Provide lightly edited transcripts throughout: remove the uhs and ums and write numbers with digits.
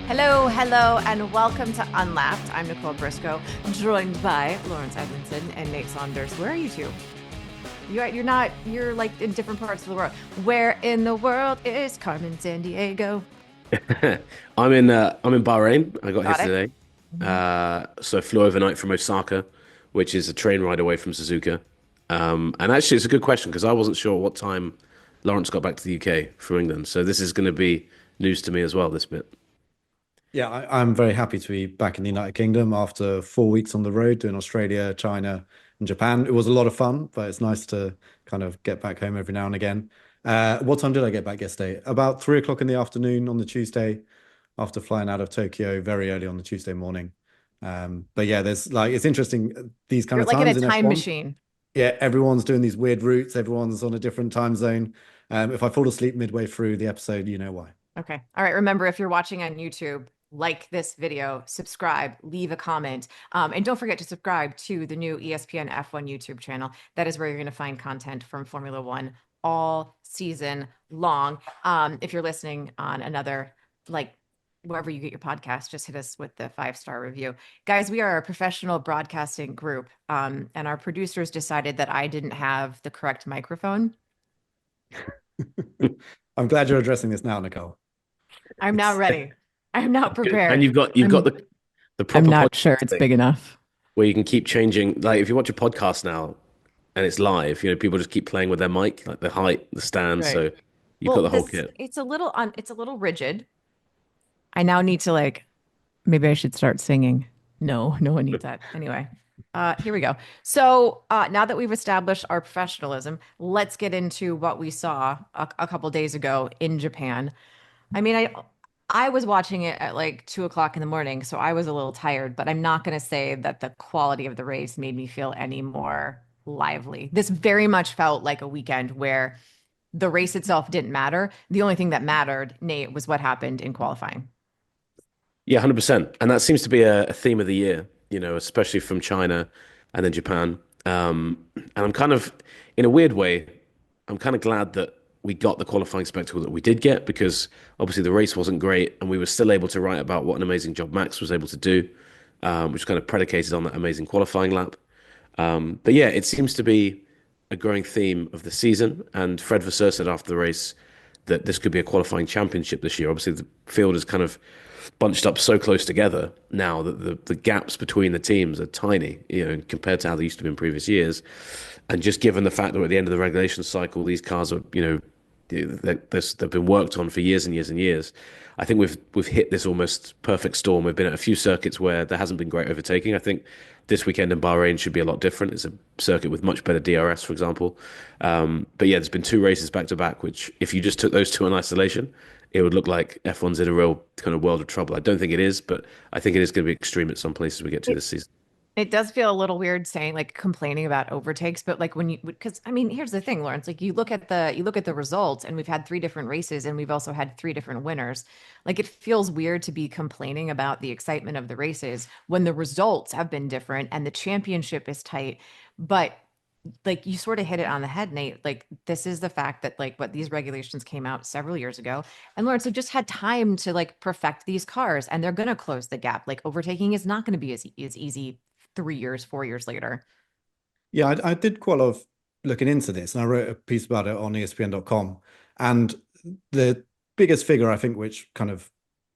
Hello, hello, and welcome to Unlapped. I'm Nicole Briscoe, joined by Laurence Edmondson and Nate Saunders. Where are you two? You're like in different parts of the world. Where in the world is Carmen Sandiego? I'm in Bahrain. I got here Got it? today. Mhm. So I flew overnight from Osaka, which is a train ride away from Suzuka. And actually, it's a good question because I wasn't sure what time Lawrence got back to the UK from England. So this is going to be news to me as well, this bit. Yeah, I'm very happy to be back in the United Kingdom after 4 weeks on the road doing Australia, China, and Japan. It was a lot of fun, but it's nice to kind of get back home every now and again. What time did I get back yesterday? About 3 o'clock in the afternoon on the Tuesday after flying out of Tokyo very early on the Tuesday morning. But yeah, there's like, it's interesting these kind You're of like in a times in time F1. machine. Yeah, everyone's doing these weird routes. Everyone's on a different time zone. If I fall asleep midway through the episode, you know why. Okay. All right. Remember, if you're watching on YouTube, like this video, subscribe, leave a comment, and don't forget to subscribe to the new ESPN F1 YouTube channel. That is where you're going to find content from Formula One all season long. If you're listening on another, like wherever you get your podcast, just hit us with the 5-star review. Guys, we are a professional broadcasting group, and our producers decided that I didn't have the correct microphone. I'm glad you're addressing this now, Nicole. I'm now It's ready. I'm now And prepared. you've got I'm the I'm proper not podcast sure it's thing big enough. where you can keep changing. Like if you watch a podcast now and it's live, people just keep playing with their mic, like the height, the stand. Right. So you've got Well, the whole this kit. it's a little rigid. I now need to like maybe I should start singing. No, no one needs that. Anyway, here we go. So now that we've established our professionalism, let's get into what we saw a couple days ago in Japan. I mean, I was watching it at like 2 o'clock in the morning, so I was a little tired, but I'm not going to say that the quality of the race made me feel any more lively. This very much felt like a weekend where the race itself didn't matter. The only thing that mattered, Nate, was what happened in qualifying. Yeah, 100%. And that seems to be a theme of the year, especially from China and then Japan. And I'm kind of, in a weird way, I'm kind of glad that we got the qualifying spectacle that we did get because obviously the race wasn't great and we were still able to write about what an amazing job Max was able to do, which kind of predicated on that amazing qualifying lap. But yeah, it seems to be a growing theme of the season. And Fred Vasseur said after the race that this could be a qualifying championship this year. Obviously, the field is kind of bunched up so close together now that the gaps between the teams are tiny, compared to how they used to be in previous years. And just given the fact that at the end of the regulation cycle, these cars are, they've been worked on for years and years and years. I think we've hit this almost perfect storm. We've been at a few circuits where there hasn't been great overtaking. I think this weekend in Bahrain should be a lot different. It's a circuit with much better DRS, for example. But yeah, there's been two races back to back, which if you just took those two in isolation, it would look like F1's in a real kind of world of trouble. I don't think it is, but I think it is going to be extreme at some places we get to It, this season. it does feel a little weird saying like complaining about overtakes, but like when you because I mean, here's the thing, Lawrence, like you look at the results and we've had three different races and we've also had three different winners. Like it feels weird to be complaining about the excitement of the races when the results have been different and the championship is tight. But like you sort of hit it on the head, Nate. Like this is the fact that like what these regulations came out several years ago, and Lawrence have just had time to like perfect these cars, and they're going to close the gap. Like overtaking is not going to be as easy 3 years, 4 years later. Yeah, I did quite a lot of looking into this, and I wrote a piece about it on ESPN.com. And the biggest figure, I think, which kind of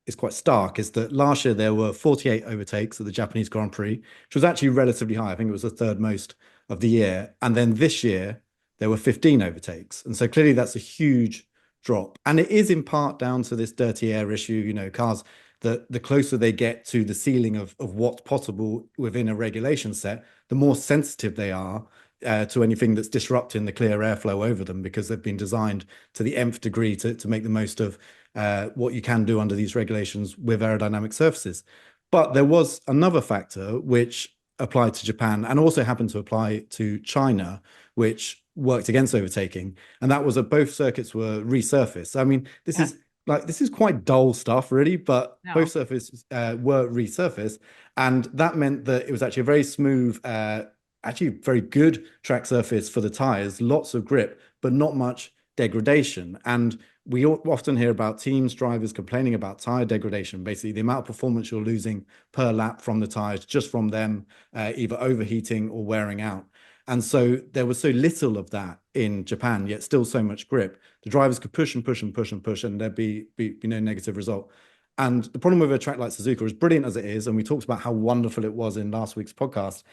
is quite stark, is that last year there were 48 overtakes at the Japanese Grand Prix, which was actually relatively high. I think it was the third most of the year. And then this year there were 15 overtakes. And so clearly that's a huge drop. And it is in part down to this dirty air issue, cars that the closer they get to the ceiling of what's possible within a regulation set, the more sensitive they are to anything that's disrupting the clear airflow over them because they've been designed to the nth degree to make the most of what you can do under these regulations with aerodynamic surfaces. But there was another factor which applied to Japan and also happened to apply to China, which worked against overtaking, and that was that both circuits were resurfaced. I mean, Yeah. this is quite dull stuff, really, but both No. surfaces were resurfaced, and that meant that it was actually a very smooth, actually very good track surface for the tires, lots of grip, but not much degradation. And we often hear about teams, drivers complaining about tire degradation, basically the amount of performance you're losing per lap from the tires, just from them either overheating or wearing out. And so there was so little of that in Japan, yet still so much grip. The drivers could push and push and push and push, and there'd be no negative result. And the problem with a track like Suzuka, as brilliant as it is, and we talked about how wonderful it was in last week's podcast,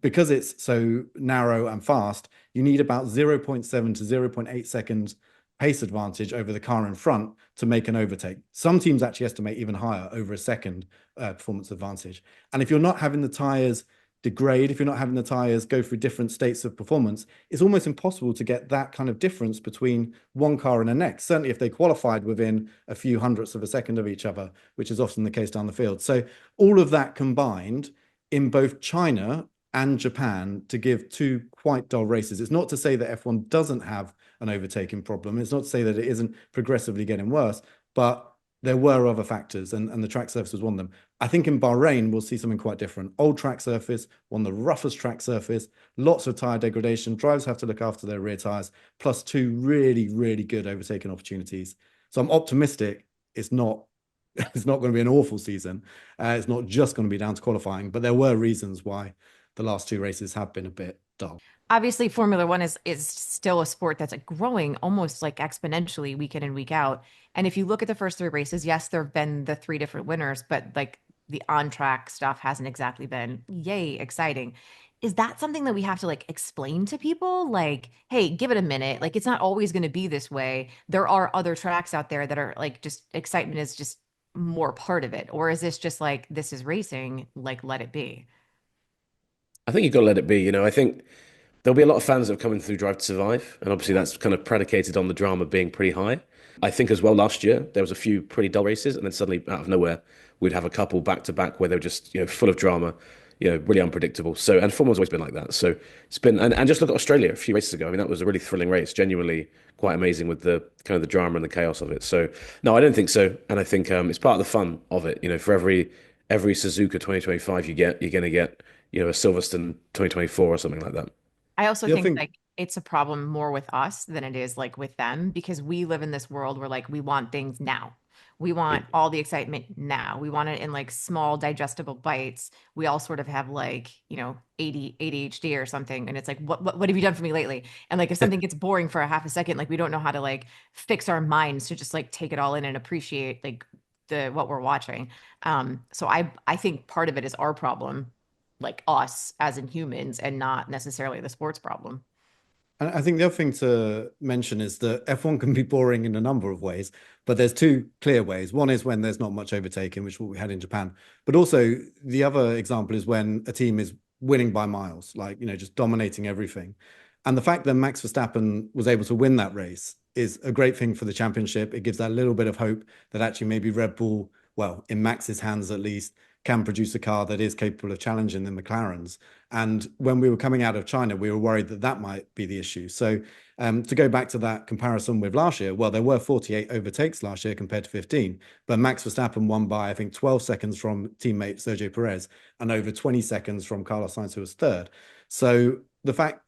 because it's so narrow and fast, you need about 0.7 to 0.8 seconds pace advantage over the car in front to make an overtake. Some teams actually estimate even higher, over a second performance advantage. And if you're not having the tires degrade, if you're not having the tires go through different states of performance, it's almost impossible to get that kind of difference between one car and the next. Certainly if they qualified within a few hundredths of a second of each other, which is often the case down the field. So all of that combined in both China and Japan to give two quite dull races. It's not to say that F1 doesn't have an overtaking problem. It's not to say that it isn't progressively getting worse, but there were other factors, and the track surface was one of them. I think in Bahrain, we'll see something quite different. Old track surface, one of the roughest track surface, lots of tyre degradation. Drivers have to look after their rear tyres, plus two really, really good overtaking opportunities. So I'm optimistic it's not it's not going to be an awful season. It's not just going to be down to qualifying, but there were reasons why the last two races have been a bit dull. Obviously, Formula One is still a sport that's like growing almost like exponentially week in and week out. And if you look at the first three races, yes, there have been the three different winners, but like the on track stuff hasn't exactly been yay exciting. Is that something that we have to like explain to people? Like, hey, give it a minute. Like, it's not always going to be this way. There are other tracks out there that are like just excitement is just more part of it. Or is this just like, this is racing, like, let it be? I think you've got to let it be. I think there'll be a lot of fans that have come in through Drive to Survive, and obviously that's kind of predicated on the drama being pretty high. I think as well last year there was a few pretty dull races, and then suddenly out of nowhere we'd have a couple back to back where they were just full of drama, really unpredictable. So and Formula's always been like that. So it's been and just look at Australia a few races ago. I mean that was a really thrilling race, genuinely quite amazing with the kind of the drama and the chaos of it. So no, I don't think so, and I think it's part of the fun of it. For every Suzuka 2025 you get, you're going to get a Silverstone 2024 or something like that. I also The other think thing, like it's a problem more with us than it is like with them because we live in this world where like we want things now. We Yeah. want all the excitement now. We want it in like small digestible bites. We all sort of have like, ADHD or something. And it's like, what have you done for me lately? And like if something gets boring for a half a second, like we don't know how to like fix our minds to just like take it all in and appreciate like the what we're watching. So I think part of it is our problem like us as in humans and not necessarily the sports problem. and I think the other thing to mention is that F1 can be boring in a number of ways, but there's two clear ways. One is when there's not much overtaking, which is what we had in Japan. But also the other example is when a team is winning by miles, like, just dominating everything. And the fact that Max Verstappen was able to win that race is a great thing for the championship. It gives that little bit of hope that actually maybe Red Bull, well, in Max's hands at least, can produce a car that is capable of challenging the McLarens. And when we were coming out of China, we were worried that that might be the issue. So to go back to that comparison with last year, well, there were 48 overtakes last year compared to 15, but Max Verstappen won by, I think, 12 seconds from teammate Sergio Perez and over 20 seconds from Carlos Sainz, who was third. So the fact,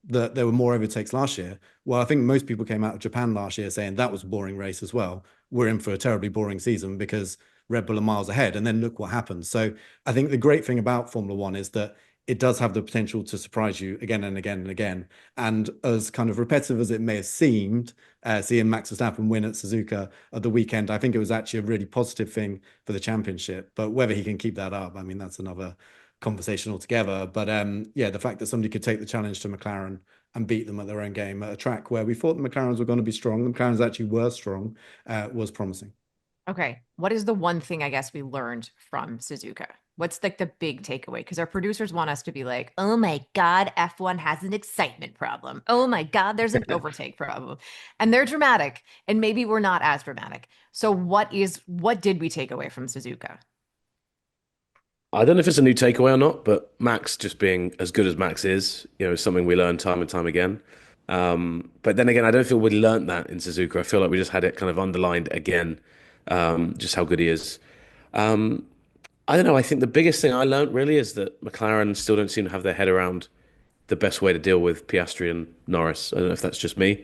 that there were more overtakes last year, well, I think most people came out of Japan last year saying that was a boring race as well. We're in for a terribly boring season because Red Bull are miles ahead. And then look what happened. So I think the great thing about Formula One is that it does have the potential to surprise you again and again and again. And as kind of repetitive as it may have seemed, seeing Max Verstappen win at Suzuka at the weekend, I think it was actually a really positive thing for the championship. But whether he can keep that up, I mean, that's another conversation altogether. But yeah, the fact that somebody could take the challenge to McLaren and beat them at their own game at a track where we thought the McLarens were going to be strong, the McLarens actually were strong, was promising. Okay. What is the one thing I guess we learned from Suzuka? What's like the big takeaway? Because our producers want us to be like, oh my God, F1 has an excitement problem. Oh my God, there's an overtake problem. And they're dramatic. And maybe we're not as dramatic. So what did we take away from Suzuka? I don't know if it's a new takeaway or not, but Max just being as good as Max is something we learn time and time again. But then again, I don't feel we learned that in Suzuka. I feel like we just had it kind of underlined again, just how good he is. Um, I don't know. I think the biggest thing I learned really is that McLaren still don't seem to have their head around the best way to deal with Piastri and Norris. I don't know if that's just me,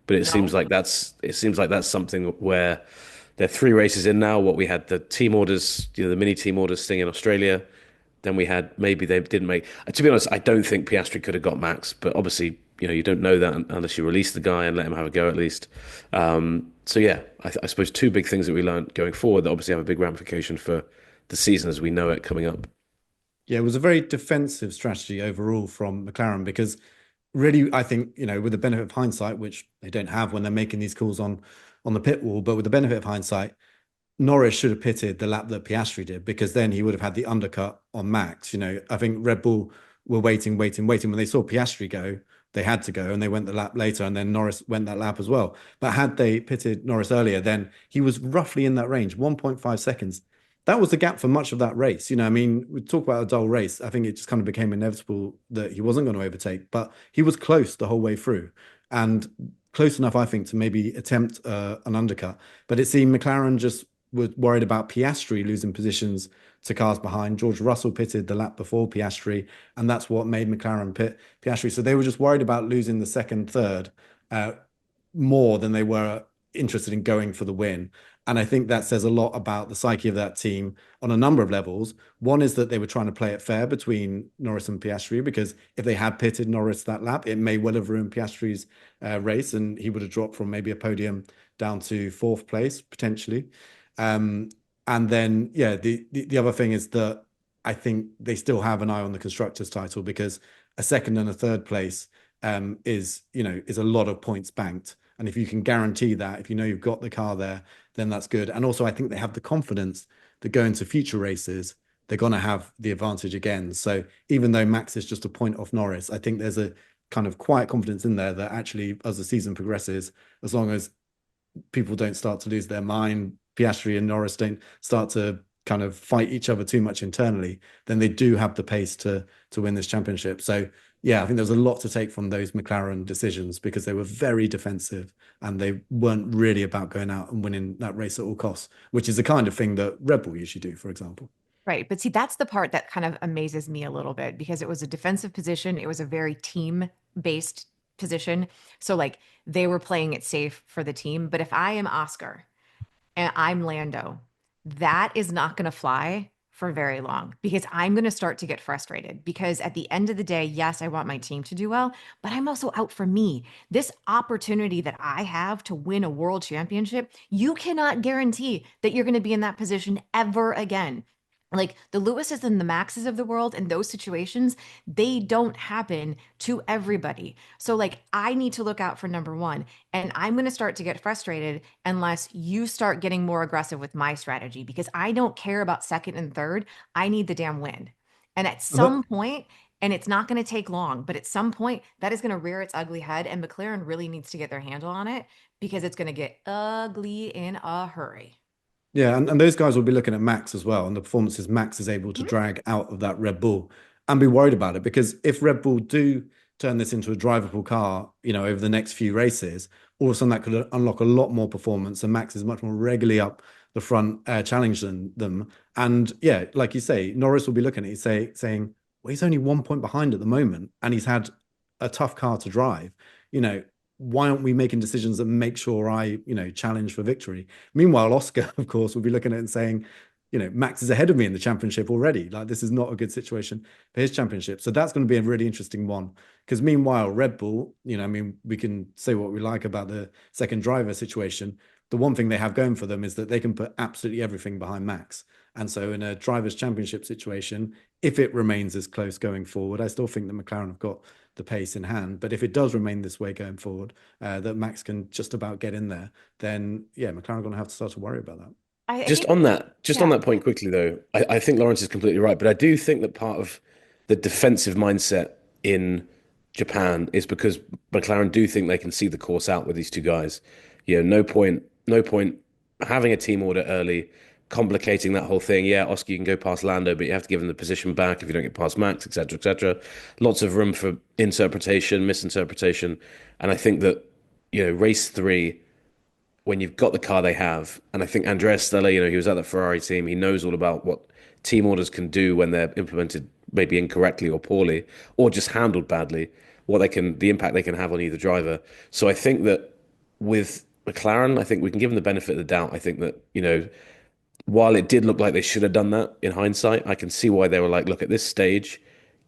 but No. it seems like that's something where they're 3 races in now. What we had the team orders, the mini team orders thing in Australia. Then we had maybe they didn't make. To be honest, I don't think Piastri could have got Max, but obviously, you don't know that unless you release the guy and let him have a go at least. So yeah, I suppose two big things that we learned going forward that obviously have a big ramification for the season as we know it coming up. Yeah, it was a very defensive strategy overall from McLaren because really, I think, with the benefit of hindsight, which they don't have when they're making these calls on the pit wall, but with the benefit of hindsight, Norris should have pitted the lap that Piastri did because then he would have had the undercut on Max. I think Red Bull were waiting, waiting, waiting. When they saw Piastri go, they had to go and they went the lap later and then Norris went that lap as well. But had they pitted Norris earlier, then he was roughly in that range, 1.5 seconds. That was the gap for much of that race. I mean, we talk about a dull race. I think it just kind of became inevitable that he wasn't going to overtake, but he was close the whole way through and close enough, I think, to maybe attempt an undercut. But it seemed McLaren just were worried about Piastri losing positions to cars behind. George Russell pitted the lap before Piastri, and that's what made McLaren pit Piastri. So they were just worried about losing the second, third uh, more than they were interested in going for the win. And I think that says a lot about the psyche of that team on a number of levels. One is that they were trying to play it fair between Norris and Piastri, because if they had pitted Norris that lap, it may well have ruined Piastri's race, and he would have dropped from maybe a podium down to fourth place potentially. And then, yeah, the other thing is that I think they still have an eye on the constructors' title because a second and a third place is a lot of points banked. And if you can guarantee that, if you've got the car there, then that's good. And also, I think they have the confidence that go into future races, they're going to have the advantage again. So even though Max is just a point off Norris, I think there's a kind of quiet confidence in there that actually, as the season progresses, as long as people don't start to lose their mind, Piastri and Norris don't start to kind of fight each other too much internally, then they do have the pace to win this championship. So yeah, I think there's a lot to take from those McLaren decisions because they were very defensive and they weren't really about going out and winning that race at all costs, which is the kind of thing that Red Bull usually do, for example. Right. But see, that's the part that kind of amazes me a little bit because it was a defensive position. It was a very team-based position. So like they were playing it safe for the team. But if I am Oscar and I'm Lando, that is not going to fly for very long because I'm going to start to get frustrated because at the end of the day, yes, I want my team to do well, but I'm also out for me. This opportunity that I have to win a world championship, you cannot guarantee that you're going to be in that position ever again. Like the Lewises and the Maxes of the world in those situations, they don't happen to everybody. So, like, I need to look out for number one. And I'm going to start to get frustrated unless you start getting more aggressive with my strategy because I don't care about second and third. I need the damn win. And at some But point, and it's not going to take long, but at some point, that is going to rear its ugly head. And McLaren really needs to get their handle on it because it's going to get ugly in a hurry. yeah, and those guys will be looking at Max as well and the performances Max is able to Mhm. drag out of that Red Bull and be worried about it because if Red Bull do turn this into a drivable car, over the next few races, all of a sudden that could unlock a lot more performance and Max is much more regularly up the front challenge than them. And yeah, like you say, Norris will be looking at it saying, well, he's only 1 point behind at the moment and he's had a tough car to drive. You know, why aren't we making decisions that make sure I challenge for victory? Meanwhile, Oscar, of course, will be looking at it and saying, Max is ahead of me in the championship already. Like, this is not a good situation for his championship. So that's going to be a really interesting one. Because meanwhile, Red Bull, I mean, we can say what we like about the second driver situation. The one thing they have going for them is that they can put absolutely everything behind Max. And so in a drivers' championship situation, if it remains as close going forward, I still think that McLaren have got the pace in hand. But if it does remain this way going forward, that Max can just about get in there, then yeah, McLaren are going to have to start to worry about that. I think, Just on yeah. that point quickly though, I think Lawrence is completely right, but I do think that part of the defensive mindset in Japan is because McLaren do think they can see the course out with these two guys. No point having a team order early, complicating that whole thing. Yeah, Oscar, you can go past Lando, but you have to give him the position back if you don't get past Max, etc., etc. Lots of room for interpretation, misinterpretation, and I think that race three when you've got the car they have. And I think Andrea Stella, he was at the Ferrari team. He knows all about what team orders can do when they're implemented maybe incorrectly or poorly, or just handled badly, the impact they can have on either driver. So I think that with McLaren, I think we can give them the benefit of the doubt. I think that, while it did look like they should have done that in hindsight, I can see why they were like, look, at this stage,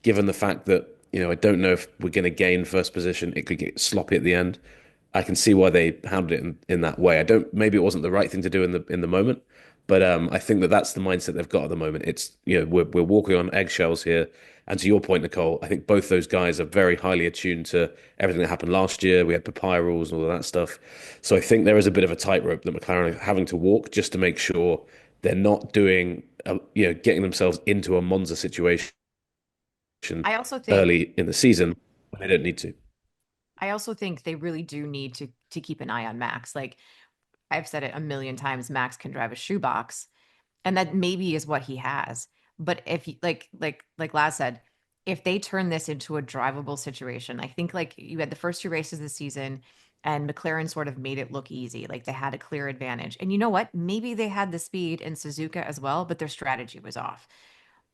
given the fact that, I don't know if we're going to gain first position, it could get sloppy at the end. I can see why they handled it in that way. I don't, maybe it wasn't the right thing to do in the moment, but I think that that's the mindset they've got at the moment. It's, we're walking on eggshells here. And to your point, Nicole, I think both those guys are very highly attuned to everything that happened last year. We had papaya rules and all of that stuff. So I think there is a bit of a tightrope that McLaren are having to walk just to make sure they're not doing, getting themselves into a Monza situation I also think early in the season when they don't need to. I also think they really do need to keep an eye on Max. Like I've said it a million times, Max can drive a shoebox, and that maybe is what he has. But if like Laz said, if they turn this into a drivable situation, I think like you had the first two races of the season and McLaren sort of made it look easy, like they had a clear advantage. And you know what? Maybe they had the speed in Suzuka as well, but their strategy was off.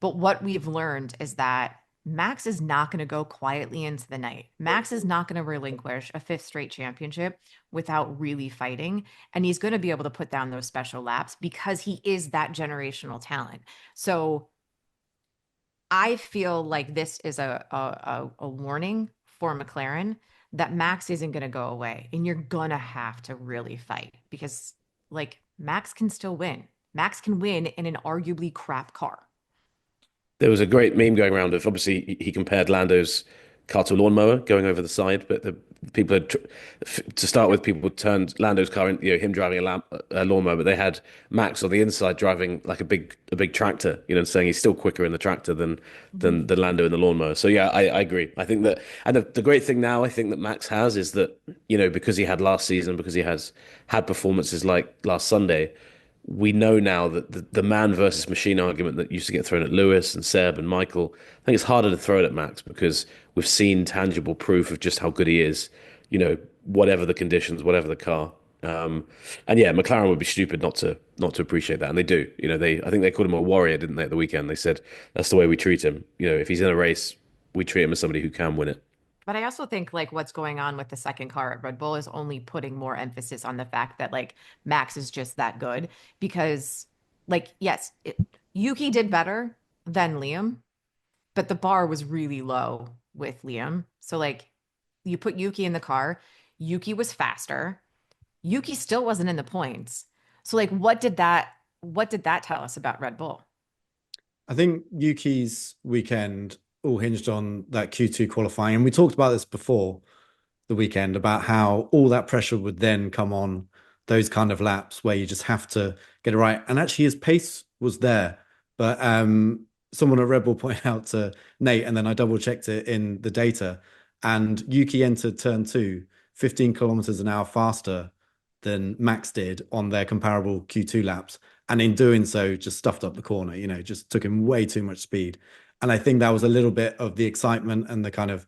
But what we've learned is that Max is not going to go quietly into the night. Max is not going to relinquish a fifth straight championship without really fighting. And he's going to be able to put down those special laps because he is that generational talent. So I feel like this is a warning for McLaren that Max isn't going to go away. And you're going to have to really fight because, like, Max can still win. Max can win in an arguably crap car. There was a great meme going around of obviously he compared Lando's car to a lawnmower going over the side, but the people had to start with people turned Lando's car in, him driving a lawnmower, but they had Max on the inside driving like a big tractor, saying he's still quicker in the tractor than Mhm. than Lando in the lawnmower. So yeah, I agree. I think that, and the great thing now I think that Max has is that because he had last season, because he has had performances like last Sunday, we know now that the man versus machine argument that used to get thrown at Lewis and Seb and Michael, I think it's harder to throw it at Max because we've seen tangible proof of just how good he is, whatever the conditions, whatever the car. Um, and yeah, McLaren would be stupid not to appreciate that, and they do. I think they called him a warrior, didn't they, at the weekend? They said that's the way we treat him. If he's in a race, we treat him as somebody who can win it. But I also think like what's going on with the second car at Red Bull is only putting more emphasis on the fact that like Max is just that good because like yes, Yuki did better than Liam, but the bar was really low with Liam. So like you put Yuki in the car, Yuki was faster. Yuki still wasn't in the points. So like what did that tell us about Red Bull? I think Yuki's weekend all hinged on that Q2 qualifying. And we talked about this before the weekend about how all that pressure would then come on those kind of laps where you just have to get it right. And actually, his pace was there. But someone at Red Bull pointed out to Nate, and then I double checked it in the data. And Yuki entered turn two 15 kilometers an hour faster than Max did on their comparable Q2 laps. And in doing so, just stuffed up the corner, just took him way too much speed. And I think that was a little bit of the excitement and the kind of,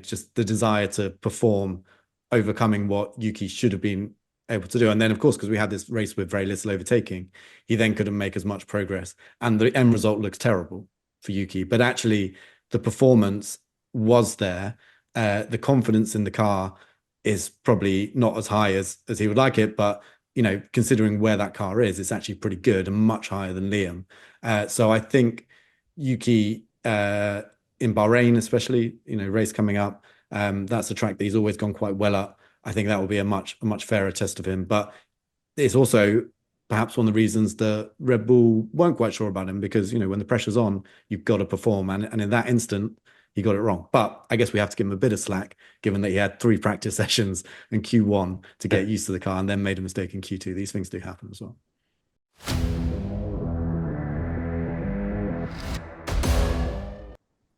just the desire to perform, overcoming what Yuki should have been able to do. And then, of course, because we had this race with very little overtaking, he then couldn't make as much progress. And the end result looks terrible for Yuki. But actually, the performance was there. The confidence in the car is probably not as high as he would like it, but considering where that car is, it's actually pretty good and much higher than Liam. So I think Yuki in Bahrain, especially, race coming up, that's a track that he's always gone quite well at. I think that will be a much fairer test of him. But it's also perhaps one of the reasons that Red Bull weren't quite sure about him because, when the pressure's on, you've got to perform. And in that instant, he got it wrong. But I guess we have to give him a bit of slack, given that he had 3 practice sessions in Q1 to get used to the car and then made a mistake in Q2. These things do happen as well.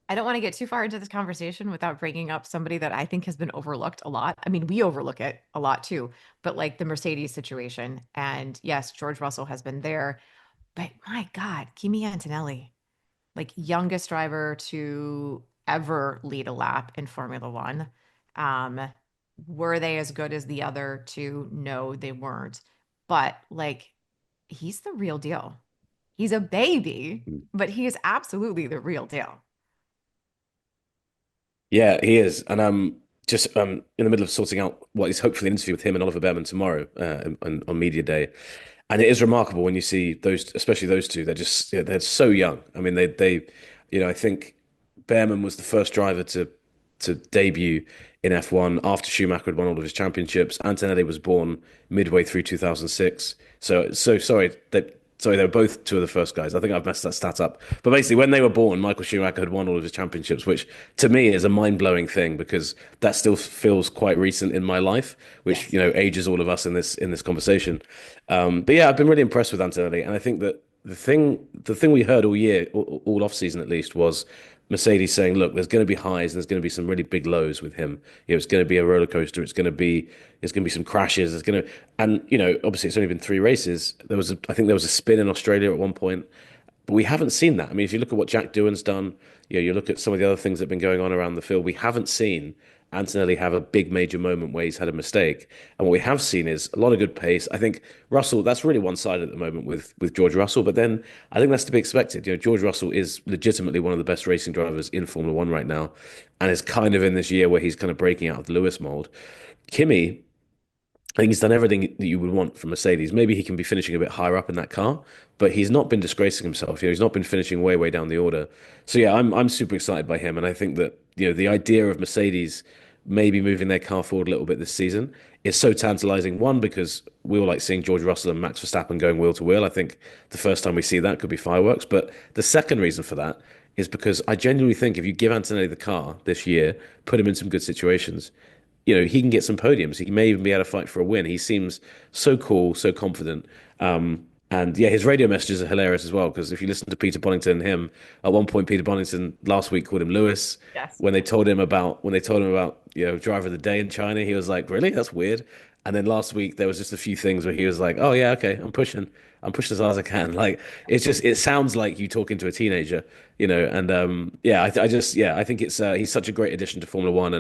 I don't want to get too far into this conversation without bringing up somebody that I think has been overlooked a lot. I mean, we overlook it a lot too, but like the Mercedes situation. And yes, George Russell has been there, but my God, Kimi Antonelli, like youngest driver to ever lead a lap in Formula One. Um, were they as good as the other two? No, they weren't. But like, he's the real deal. He's a baby, but he is absolutely the real deal. Yeah, he is. And just in the middle of sorting out what is hopefully an interview with him and Oliver Behrman tomorrow on media day, and it is remarkable when you see those, especially those two. They're just they're so young. I mean, I think Behrman was the first driver to debut in F1 after Schumacher had won all of his championships. Antonelli was born midway through 2006. So sorry that. Sorry, they were both two of the first guys. I think I've messed that stat up. But basically, when they were born, Michael Schumacher had won all of his championships, which to me is a mind-blowing thing because that still feels quite recent in my life, which Yes. ages all of us in this conversation. But yeah, I've been really impressed with Antonelli, and I think that the thing we heard all year, all off season at least, was Mercedes saying, "Look, there's going to be highs and there's going to be some really big lows with him. It's going to be a roller coaster. There's going to be some crashes. And obviously it's only been three races. I think there was a spin in Australia at one point, but we haven't seen that. I mean, if you look at what Jack Doohan's done, you look at some of the other things that have been going on around the field, we haven't seen Antonelli have a big major moment where he's had a mistake. And what we have seen is a lot of good pace. I think Russell, that's really one-sided at the moment with George Russell, but then I think that's to be expected. George Russell is legitimately one of the best racing drivers in Formula One right now, and is kind of in this year where he's kind of breaking out of the Lewis mold. Kimi, I think he's done everything that you would want from Mercedes. Maybe he can be finishing a bit higher up in that car, but he's not been disgracing himself. He's not been finishing way, way down the order. So yeah, I'm super excited by him, and I think that the idea of Mercedes maybe moving their car forward a little bit this season is so tantalizing. One, because we all like seeing George Russell and Max Verstappen going wheel to wheel. I think the first time we see that could be fireworks. But the second reason for that is because I genuinely think if you give Antonelli the car this year, put him in some good situations, he can get some podiums. He may even be able to fight for a win. He seems so cool, so confident. And yeah, his radio messages are hilarious as well, because if you listen to Peter Bonington and him, at one point Peter Bonington last week called him Lewis. Yes. When they told him about driver of the day in China, he was like, "Really? That's weird." And then last week there was just a few things where he was like, "Oh yeah, okay, I'm pushing as hard as I can." Like it sounds like you talking to a teenager. And yeah, I think he's such a great addition to Formula One,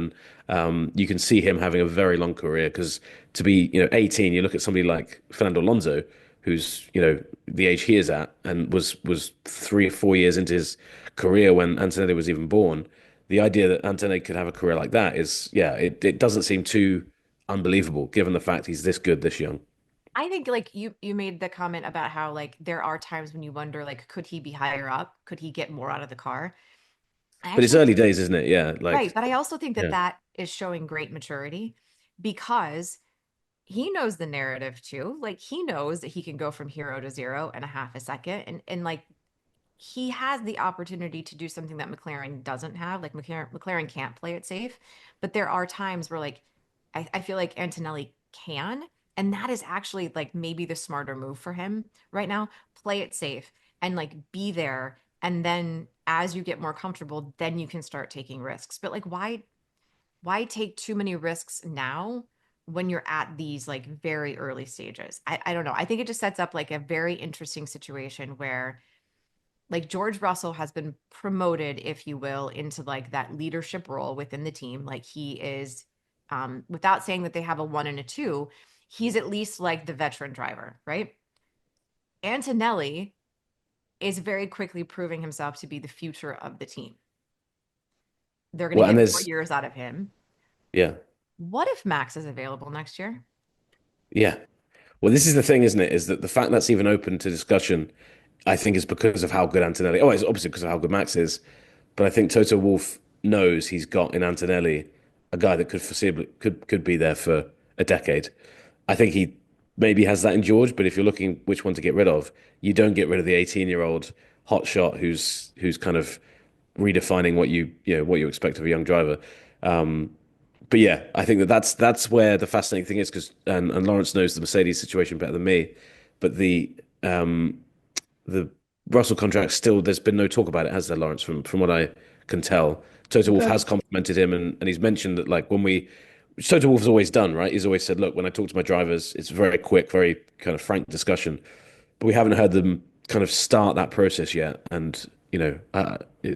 and you can see him having a very long career because to be 18, you look at somebody like Fernando Alonso, who's the age he is at, and was 3 or 4 years into his career when Antonelli was even born. The idea that Antonelli could have a career like that is, yeah, it doesn't seem too unbelievable given the fact he's this good this young. I think like you made the comment about how like there are times when you wonder like could he be higher up? Could he get more out of the car? I But it's actually early days, isn't it? Yeah, right, like but I also think that yeah. that is showing great maturity because he knows the narrative too. Like he knows that he can go from hero to zero in a half a second and like he has the opportunity to do something that McLaren doesn't have. Like McLaren can't play it safe, but there are times where like I feel like Antonelli can, and that is actually like maybe the smarter move for him right now. Play it safe and like be there, and then as you get more comfortable, then you can start taking risks. But like why take too many risks now when you're at these like very early stages? I don't know. I think it just sets up like a very interesting situation where like George Russell has been promoted, if you will, into like that leadership role within the team. Like he is, without saying that they have a one and a two, he's at least like the veteran driver, right? Antonelli is very quickly proving himself to be the future of the team. They're going to Well, and get more there's years out of him. yeah, What if Max is available next year? yeah. Well, this is the thing, isn't it? Is that the fact that's even open to discussion, I think, is because of how good Antonelli. Oh, it's obviously because of how good Max is, but I think Toto Wolff knows he's got in Antonelli a guy that could foreseeably could be there for a decade. I think he maybe has that in George, but if you're looking which one to get rid of, you don't get rid of the 18-year-old hotshot who's kind of redefining what you expect of a young driver. But yeah, I think that's where the fascinating thing is because and Laurence knows the Mercedes situation better than me, but the Russell contract still there's been no talk about it, has there, Laurence? From what I can tell, Toto Wolff has complimented him and he's mentioned that like when we which Toto Wolff's always done, right? He's always said, look, when I talk to my drivers, it's very quick, very kind of frank discussion, but we haven't heard them kind of start that process yet, and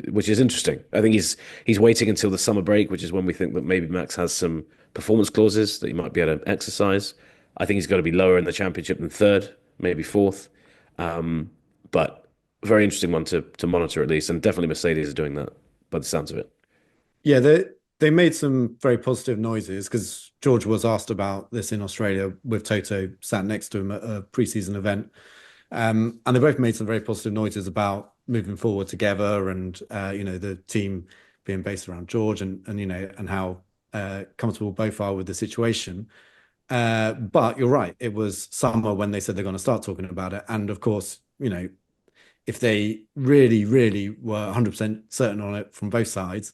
which is interesting. I think he's waiting until the summer break, which is when we think that maybe Max has some performance clauses that he might be able to exercise. I think he's got to be lower in the championship than third, maybe fourth. But very interesting one to monitor at least, and definitely Mercedes is doing that by the sounds of it. Yeah, they made some very positive noises because George was asked about this in Australia with Toto sat next to him at a preseason event. And they both made some very positive noises about moving forward together and the team being based around George and how comfortable both are with the situation. But you're right, it was summer when they said they're going to start talking about it. And of course, if they really, really were 100% certain on it from both sides,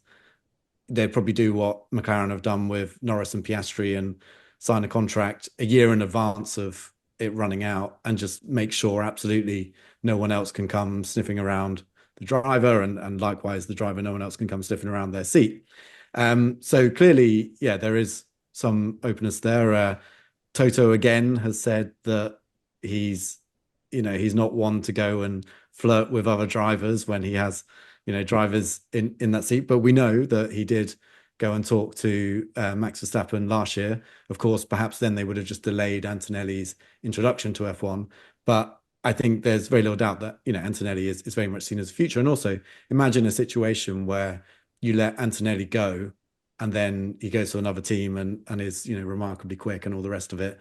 they'd probably do what McLaren have done with Norris and Piastri and sign a contract a year in advance of it running out and just make sure absolutely no one else can come sniffing around the driver and likewise the driver, no one else can come sniffing around their seat. So clearly, yeah, there is some openness there. Toto again has said that he's not one to go and flirt with other drivers when he has drivers in that seat. But we know that he did go and talk to Max Verstappen last year. Of course, perhaps then they would have just delayed Antonelli's introduction to F1. But I think there's very little doubt that Antonelli is very much seen as a future. And also, imagine a situation where you let Antonelli go, and then he goes to another team and is remarkably quick and all the rest of it.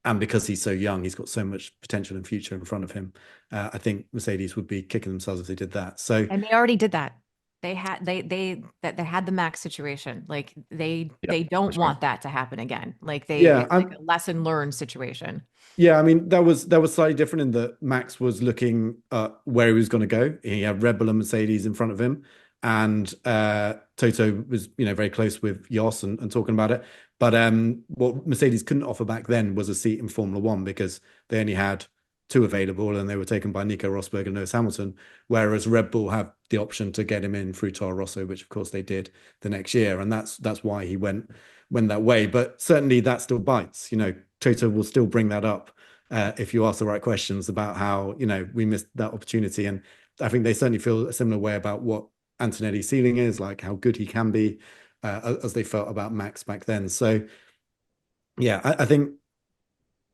And because he's so young, he's got so much potential and future in front of him. I think Mercedes would be kicking themselves if they did that. So, And they already did that. They had the Max situation. Like they Yeah, don't that's right. want that to happen again. Like yeah, it's like a lesson learned situation. yeah. I mean, that was slightly different in that Max was looking at where he was going to go. He had Red Bull and Mercedes in front of him, and Toto was very close with Jos and talking about it. But what Mercedes couldn't offer back then was a seat in Formula One because they only had two available and they were taken by Nico Rosberg and Lewis Hamilton, whereas Red Bull have the option to get him in through Toro Rosso, which of course they did the next year, and that's why he went that way. But certainly that still bites. Toto will still bring that up if you ask the right questions about how we missed that opportunity, and I think they certainly feel a similar way about what Antonelli's ceiling is, like how good he can be, as they felt about Max back then. So yeah, I think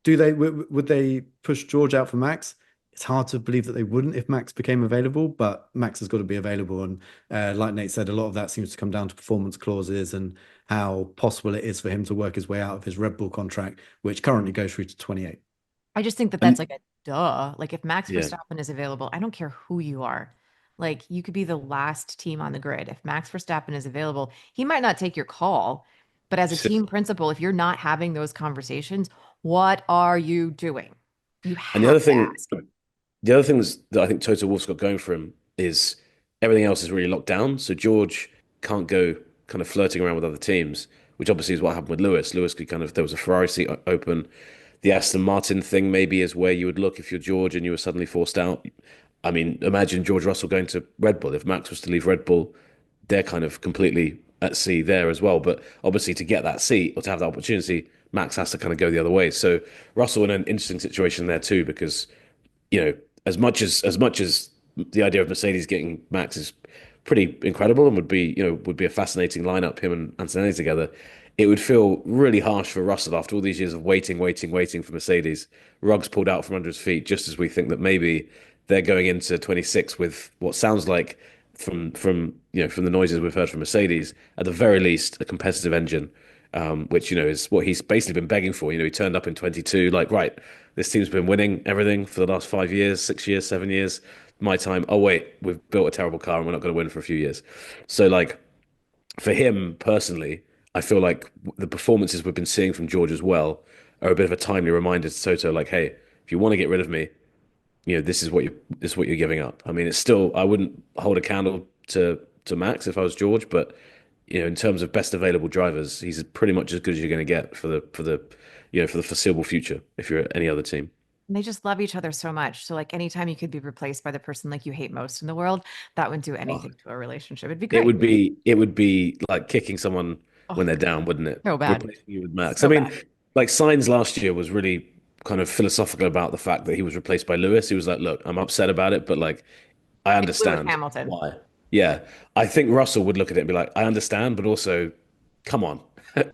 would they push George out for Max? It's hard to believe that they wouldn't if Max became available, but Max has got to be available. And like Nate said, a lot of that seems to come down to performance clauses and how possible it is for him to work his way out of his Red Bull contract, which currently goes through to 28. I just think that And that's like a duh. Like if Max Yeah. Verstappen is available, I don't care who you are. Like you could be the last team on the grid. If Max Verstappen is available, he might not take your call, but as a So- team principal, if you're not having those conversations, what are you doing? You And the have other to thing, ask. that I think Toto Wolff's got going for him is everything else is really locked down. So George can't go kind of flirting around with other teams, which obviously is what happened with Lewis. Lewis could kind of, there was a Ferrari seat open. The Aston Martin thing maybe is where you would look if you're George and you were suddenly forced out. I mean, imagine George Russell going to Red Bull. If Max was to leave Red Bull, they're kind of completely at sea there as well. But obviously, to get that seat or to have that opportunity, Max has to kind of go the other way. So Russell in an interesting situation there too, because as much as the idea of Mercedes getting Max is pretty incredible and would be a fascinating lineup, him and Antonelli together. It would feel really harsh for Russell after all these years of waiting for Mercedes. Rugs pulled out from under his feet, just as we think that maybe they're going into 26 with what sounds like from the noises we've heard from Mercedes, at the very least, a competitive engine, which is what he's basically been begging for. He turned up in 22, like, right, this team's been winning everything for the last 5 years, 6 years, 7 years. My time. Oh wait, we've built a terrible car and we're not going to win for a few years. So like for him personally, I feel like the performances we've been seeing from George as well are a bit of a timely reminder to Toto, like, hey, if you want to get rid of me, this is what you're giving up. I mean, it's still I wouldn't hold a candle to Max if I was George, but in terms of best available drivers, he's pretty much as good as you're going to get for the foreseeable future if you're at any other team. And they just love each other so much. So like anytime you could be replaced by the person like you hate most in the world, that wouldn't do Oh, anything to a relationship. It'd be it great. would be it would be like kicking someone Oh, when they're down, wouldn't it? so bad. Replacing you with Max. I So mean, bad. like Sainz last year was really kind of philosophical about the fact that he was replaced by Lewis. He was like, "Look, I'm upset about it, but like I It's Lewis understand Hamilton. why." Yeah, I think Russell would look at it and be like, "I understand, but also, come on,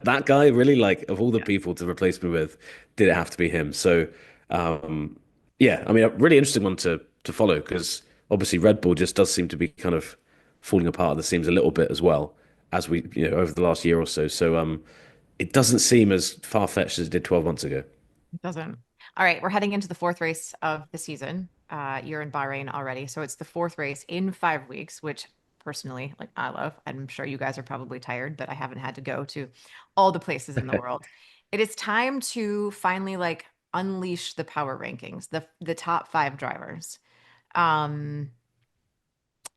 that guy really like of all the Yeah. people to replace me with, did it have to be him?" So, um, yeah, I mean, a really interesting one to follow because obviously Red Bull just does seem to be kind of falling apart at the seams a little bit as well. as we, over the last year or so. So it doesn't seem as far-fetched as it did 12 months ago. It doesn't. All right, we're heading into the fourth race of the season. You're in Bahrain already, so it's the fourth race in 5 weeks, which personally, like I love. I'm sure you guys are probably tired, but I haven't had to go to all the places in the world. It is time to finally like unleash the power rankings, the top five drivers. Um,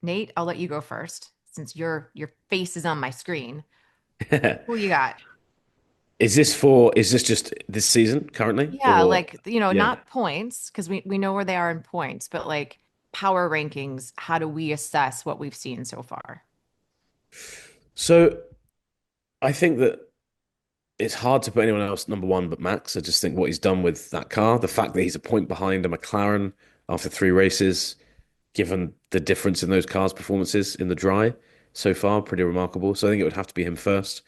Nate, I'll let you go first since your face is on my screen. Who you got? Is this just this season currently Yeah, or like, yeah. not points because we know where they are in points, but like power rankings, how do we assess what we've seen so far? So I think that it's hard to put anyone else number one but Max. I just think what he's done with that car, the fact that he's a point behind a McLaren after 3 races, given the difference in those cars' performances in the dry so far, pretty remarkable. So I think it would have to be him first.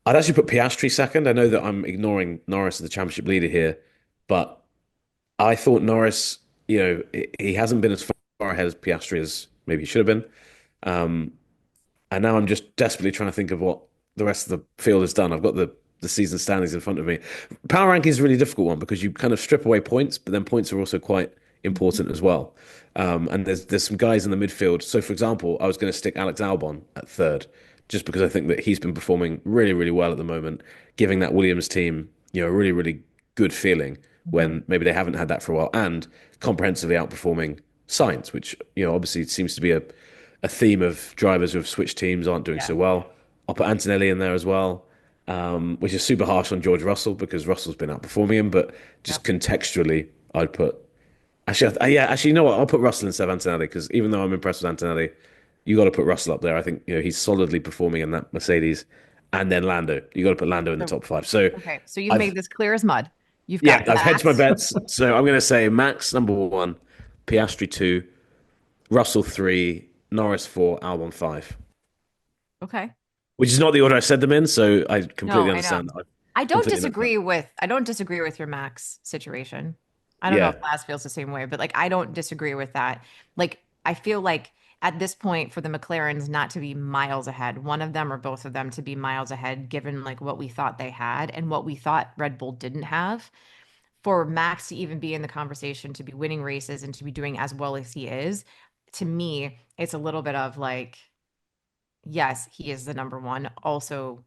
I'd actually put Piastri second. I know that I'm ignoring Norris as the championship leader here, but I thought Norris, he hasn't been as far ahead as Piastri as maybe he should have been. Um, and now I'm just desperately trying to think of what the rest of the field has done. I've got the season standings in front of me. Power ranking is a really difficult one because you kind of strip away points, but then points are also quite important as well. And there's some guys in the midfield. So, for example, I was going to stick Alex Albon at third, just because I think that he's been performing really, really well at the moment, giving that Williams team, a really, really good feeling Mhm. when maybe they haven't had that for a while, and comprehensively outperforming Sainz, which obviously seems to be a theme of drivers who have switched teams aren't doing Yeah. so well. I'll put Antonelli in there as well, which is super harsh on George Russell because Russell's been outperforming him. But just Yep. contextually, I'd put actually, yeah, actually, you know what? I'll put Russell instead of Antonelli because even though I'm impressed with Antonelli, you got to put Russell up there. I think he's solidly performing in that Mercedes, and then Lando. You got to put Lando in the So, top five. So okay, so you've I've made this clear as mud. You've got yeah, I've hedged my Max. bets. So I'm going to say Max number one, Piastri two, Russell three, Norris four, Albon five. Okay. Which is not the order I said them in, so I No, completely I know. understand that. I've completely messed up. I don't disagree with your Max situation. I don't know if Yeah. Laz feels the same way, but like I don't disagree with that. Like I feel like at this point for the McLarens not to be miles ahead, one of them or both of them to be miles ahead, given like what we thought they had and what we thought Red Bull didn't have. For Max to even be in the conversation, to be winning races and to be doing as well as he is, to me, it's a little bit of like, yes, he is the number one. Also,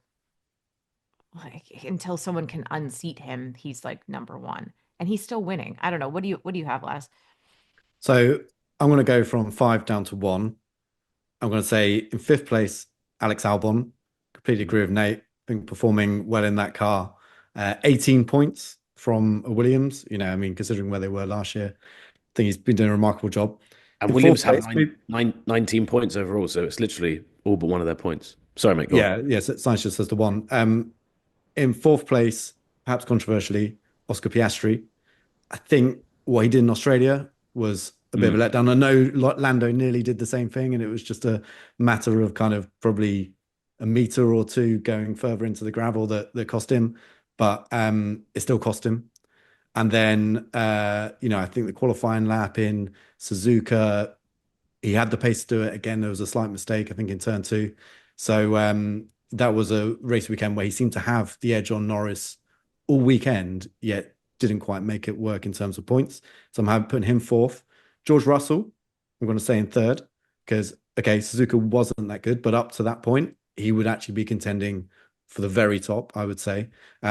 like until someone can unseat him, he's like number one. And he's still winning. I don't know. What do you have, Laz? So I'm going to go from five down to one. I'm going to say in fifth place, Alex Albon. Completely agree with Nate. I think performing well in that car. 18 points from Williams. I mean, considering where they were last year, I think he's been doing a remarkable job. And In Williams fourth have place, 19 points overall, so it's literally all but one of their points. Sorry, mate, go on. yeah, yes, Sainz just says the one. In fourth place, perhaps controversially, Oscar Piastri. I think what he did in Australia was a bit of a Mm. letdown. I know Lando nearly did the same thing, and it was just a matter of kind of probably a meter or two going further into the gravel that cost him, but it still cost him. And then I think the qualifying lap in Suzuka, he had the pace to do it. Again, there was a slight mistake, I think, in turn two. So that was a race weekend where he seemed to have the edge on Norris all weekend, yet didn't quite make it work in terms of points. So I'm putting him fourth. George Russell, I'm going to say in third, because, okay, Suzuka wasn't that good, but up to that point, he would actually be contending for the very top, I would say.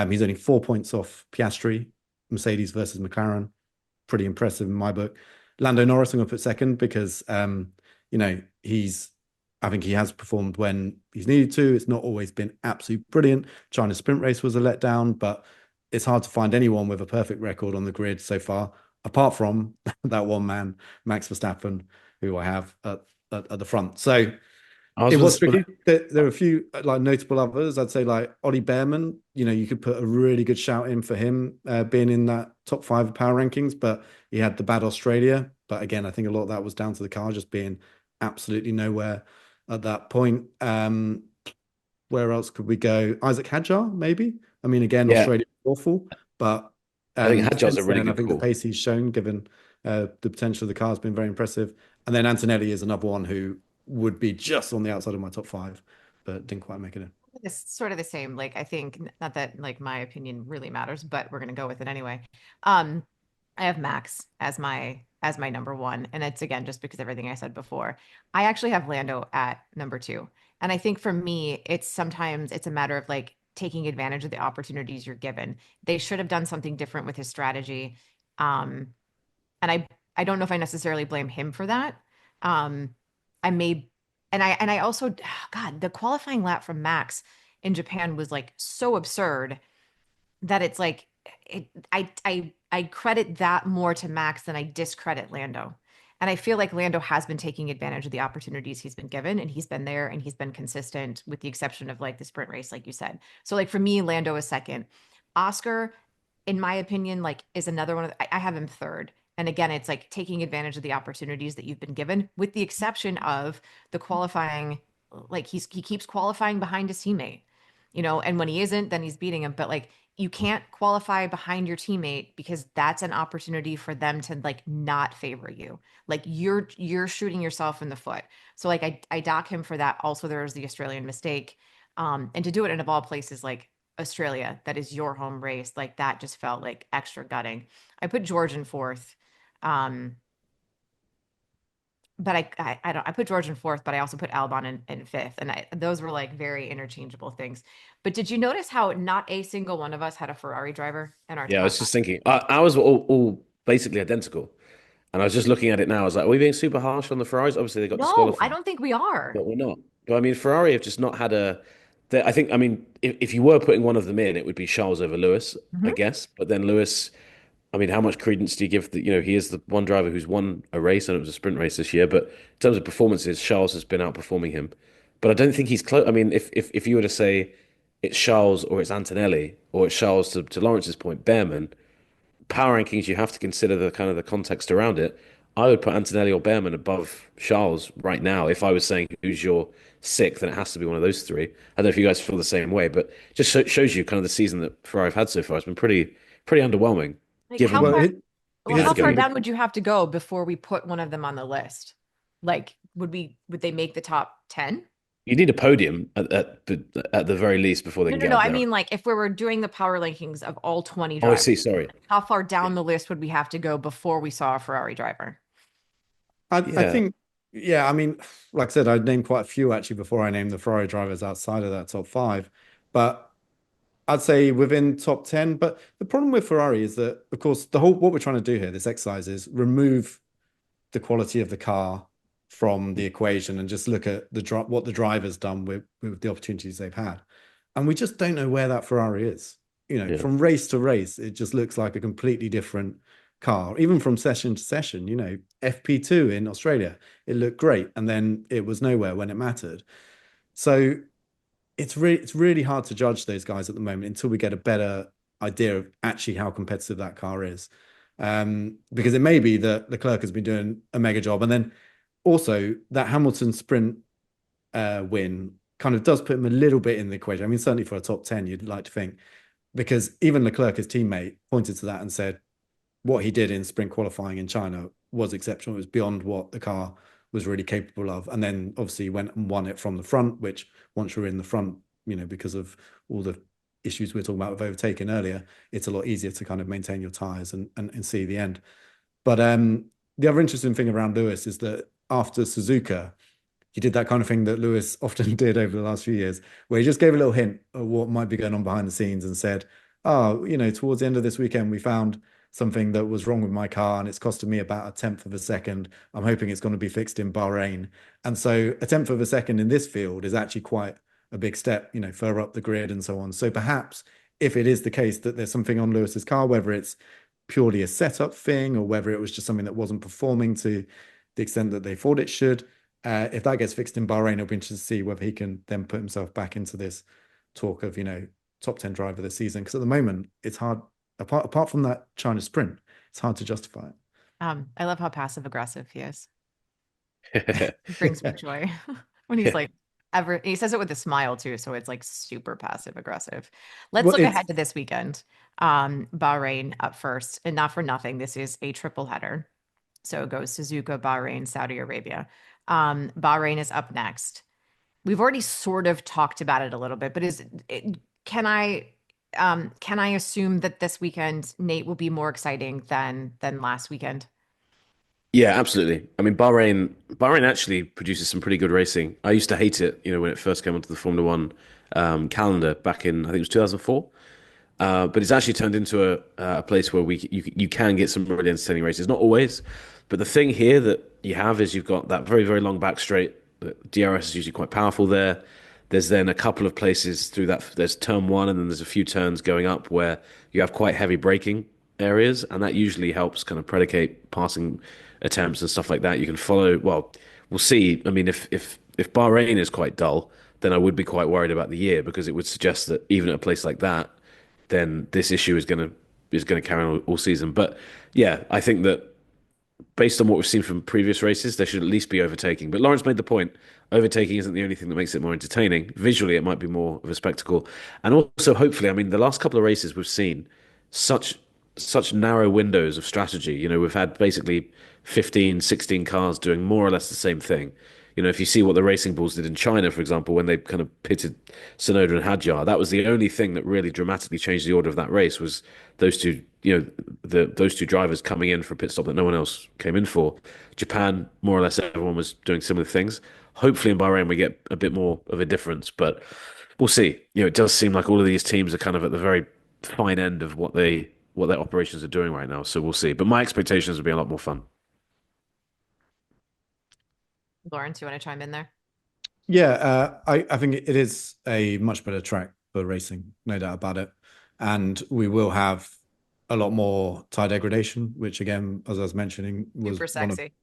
He's only 4 points off Piastri, Mercedes versus McLaren. Pretty impressive in my book. Lando Norris, I'm going to put second because, I think he has performed when he's needed to. It's not always been absolutely brilliant. China sprint race was a letdown, but it's hard to find anyone with a perfect record on the grid so far, apart from that one man, Max Verstappen, who I have at the front. So I was it gonna was split. tricky. There are a few like notable others. I'd say like Ollie Behrman. You could put a really good shout in for him being in that top five of power rankings, but he had the bad Australia. But again, I think a lot of that was down to the car just being absolutely nowhere at that point. Where else could we go? Isaac Hadjar, maybe. I mean, again, Yeah, Australia was awful, but I think Hadjar's a since really then, I good think the call. pace he's shown, given the potential of the car, has been very impressive. And then Antonelli is another one who would be just on the outside of my top five. but didn't quite make it in. It's sort of the same. Like, I think not that like my opinion really matters, but we're gonna go with it anyway. Um, I have Max as my number one, and it's again just because everything I said before. I actually have Lando at number two, and I think for me, it's sometimes it's a matter of like taking advantage of the opportunities you're given. They should have done something different with his strategy, um, and I don't know if I necessarily blame him for that. Um, I may, and I also, God, the qualifying lap from Max in Japan was like so absurd that it's like I credit that more to Max than I discredit Lando. And I feel like Lando has been taking advantage of the opportunities he's been given, and he's been there and he's been consistent, with the exception of like the sprint race, like you said. So like for me, Lando is second. Oscar, in my opinion, like is another one of I have him third. And again, it's like taking advantage of the opportunities that you've been given, with the exception of the qualifying. Like he keeps qualifying behind his teammate, and when he isn't, then he's beating him. But like you can't qualify behind your teammate, because that's an opportunity for them to like not favor you. Like you're shooting yourself in the foot. So like I dock him for that. Also, there's the Australian mistake. And to do it in of all places like Australia, that is your home race, like that just felt like extra gutting. I put George in fourth. Um, but I don't I put George in fourth, but I also put Albon in fifth. And those were like very interchangeable things. But did you notice how not a single one of us had a Ferrari driver in our Yeah, I top was five? just thinking, ours were all basically identical. And I was just looking at it now. I was like, are we being super harsh on the Ferraris? Obviously, they got No, I disqualified, don't think we are. but we're not. But I mean, Ferrari have just not had a. I think, I mean, if you were putting one of them in, it would be Charles over Lewis, I Mhm. guess. But then Lewis, I mean, how much credence do you give that? He is the one driver who's won a race, and it was a sprint race this year. But in terms of performances, Charles has been outperforming him. But I don't think he's close. I mean, if you were to say it's Charles or it's Antonelli or it's Charles to Lawrence's point, Behrman, power rankings, you have to consider the kind of the context around it. I would put Antonelli or Behrman above Charles right now. If I was saying who's your sixth, then it has to be one of those three. I don't know if you guys feel the same way, but just shows you kind of the season that Ferrari have had so far. It's been pretty underwhelming, Like how Well, given far it, well, who here's had how the to go far thing. in. down would you have to go before we put one of them on the list? Like would they make the top 10? You need a podium at the very least before they No, can no, get no. up I there. mean, like if we were doing the power rankings of all 20 Oh, I drivers, see. Sorry. how far Yeah. down the list would we have to go before we saw a Ferrari driver? I Yeah. think, yeah, I mean, like I said, I'd named quite a few actually before I named the Ferrari drivers outside of that top five. But I'd say within top 10. But the problem with Ferrari is that, of course, what we're trying to do here, this exercise, is remove the quality of the car from the equation and just look at what the driver's done with the opportunities they've had. And we just don't know where that Ferrari is. Yeah. From race to race, it just looks like a completely different car. Even from session to session, FP2 in Australia, it looked great, and then it was nowhere when it mattered. So it's really hard to judge those guys at the moment until we get a better idea of actually how competitive that car is. Because it may be that Leclerc has been doing a mega job, and then also that Hamilton sprint win kind of does put him a little bit in the equation. I mean, certainly for a top 10, you'd like to think, because even Leclerc, his teammate, pointed to that and said what he did in sprint qualifying in China was exceptional. It was beyond what the car was really capable of. And then obviously went and won it from the front, which once you're in the front, because of all the issues we were talking about with overtaking earlier, it's a lot easier to kind of maintain your tires and see the end. But the other interesting thing around Lewis is that after Suzuka, he did that kind of thing that Lewis often did over the last few years, where he just gave a little hint of what might be going on behind the scenes and said, oh, towards the end of this weekend, we found something that was wrong with my car and it's costed me about a tenth of a second. I'm hoping it's going to be fixed in Bahrain. And so a tenth of a second in this field is actually quite a big step, further up the grid and so on. So perhaps if it is the case that there's something on Lewis's car, whether it's purely a setup thing or whether it was just something that wasn't performing to the extent that they thought it should, if that gets fixed in Bahrain, it'll be interesting to see whether he can then put himself back into this talk of, top 10 driver this season. Because at the moment, it's hard, apart from that China sprint, it's hard to justify it. I love how passive aggressive he is. It brings me joy when he's like he says it with a smile too, so it's like super passive aggressive. Let's Well, look it's ahead to this weekend. Bahrain up first, and not for nothing, this is a triple header. So it goes Suzuka, Bahrain, Saudi Arabia. Bahrain is up next. we've already sort of talked about it a little bit, but can I assume that this weekend, Nate, will be more exciting than last weekend? Yeah, absolutely. I mean, Bahrain actually produces some pretty good racing. I used to hate it, when it first came onto the Formula One calendar back in, I think it was 2004. But it's actually turned into a place where you can get some really entertaining races. Not always, but the thing here that you have is you've got that very, very long back straight. The DRS is usually quite powerful there. There's then a couple of places through that. There's turn one, and then there's a few turns going up where you have quite heavy braking areas, and that usually helps kind of predicate passing attempts and stuff like that. You can follow. Well, we'll see. I mean, if Bahrain is quite dull, then I would be quite worried about the year because it would suggest that even at a place like that, then this issue is gonna carry on all season. But yeah, I think that based on what we've seen from previous races, there should at least be overtaking. But Laurence made the point: overtaking isn't the only thing that makes it more entertaining. Visually, it might be more of a spectacle, and also hopefully, I mean, the last couple of races we've seen such such narrow windows of strategy. We've had basically 15, 16 cars doing more or less the same thing. If you see what the Racing Bulls did in China, for example, when they kind of pitted Sonoda and Hadjar, that was the only thing that really dramatically changed the order of that race was those two, those two drivers coming in for a pit stop that no one else came in for. Japan, more or less, everyone was doing similar things. Hopefully in Bahrain we get a bit more of a difference, but we'll see. It does seem like all of these teams are kind of at the very fine end of what their operations are doing right now. So we'll see. But my expectations will be a lot more fun. Laurence, you want to chime in there? Yeah, I think it is a much better track for racing, no doubt about it. And we will have a lot more tire degradation, which again, as I was mentioning, was Super one of sexy.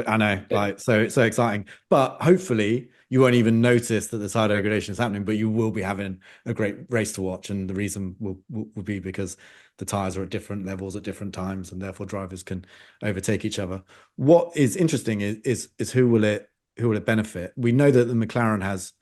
I know, Yeah. like so exciting. But hopefully you won't even notice that the tire degradation is happening, but you will be having a great race to watch. And the reason will be because the tires are at different levels at different times, and therefore drivers can overtake each other. What is interesting is who will it benefit? We know that the McLaren is